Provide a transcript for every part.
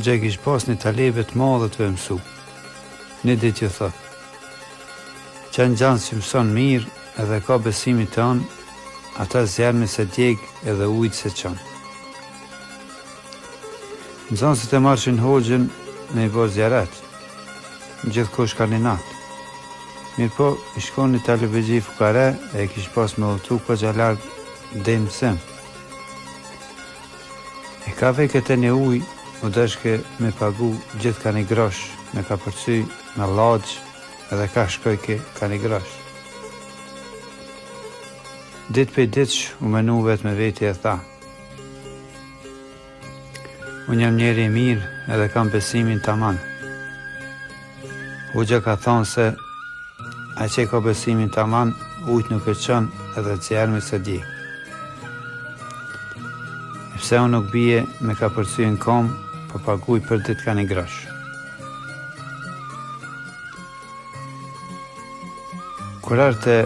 Hoxha e kish pas një talebe të madhe të mësu. Një ditë ju thot: "Që nxanë që mëson mirë edhe ka besimin tënë, ata zjarmi se djeg edhe ujtë se qanë." Nxanësit e marshin Hoxhën me i bo zjaret, gjithë kush ka një natë. Mirë po, i shkon një talebegji fukare e kish pas me udhëtu ko gjalarë dhe mësim. E ka veket e një ujë, u dëshke me pagu gjithë ka një grosh, me ka përcy me lagjë edhe ka shkojke ka një grosh. Ditë për ditësh u menu vetë me veti e tha: "Unë jam njeri i mirë edhe kam besimin taman." Hoxha ka thonë se ai që ka besimin taman, ujtë nuk e qënë edhe zjarmi se di. E pse unë nuk bie me ka përcy në kom, po paguj për ditë ka një grosh. Kur arte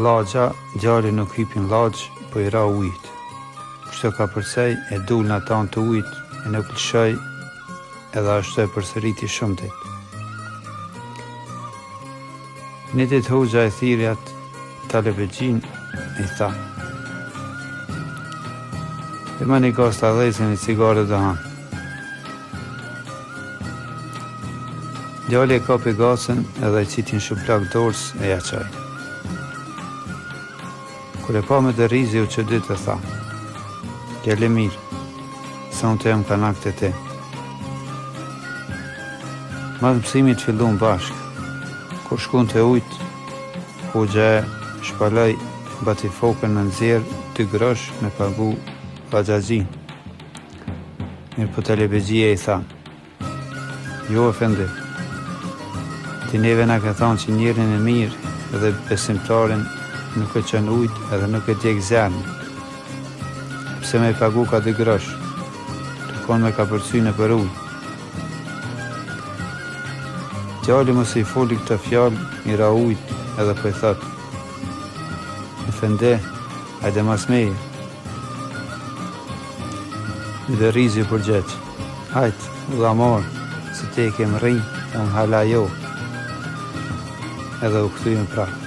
lagja, djali nuk hypin lagjë, po i ra ujtë. Kështu ka përsej e dul në tanë të ujtë, e nuk lëshoj edhe ashtu e përsëriti shumë ditë. Një ditë Hoxha e thirrjat talebegjin e i tha: "E ma një gas të adhejse një cigare dhe hanë." Djali e kapi gasën edhe i qitin shuplak dorës e ja qaj. Kur e pa me dërizi u që dytë e tha: "Gjele mirë, sa unë të jam kanak të te." Mas mësimit fillun bashkë. Kur shkun të ujtë, Hoxha e shpalaj bati fokën në nxjerë 2 grosh me pagu lagjazin. Mirë po talebegjia i tha: "Jo efendi, ti neve na ka thonë që njerin e mirë edhe besimtarin nuk e qënë ujtë edhe nuk e djek zjarmi. Pse me i pagu ka 2 grosh, të konë me ka përcy në për ujtë." Djali mos i foli këtë fjalë, i ra ujtë edhe po i thot: "Efendi, hajde mas meje." I dhe rizi për gjeqë: "Hajtë, dha morë, se te kem rri, unë hala jo." Edhe u këthujem prapë.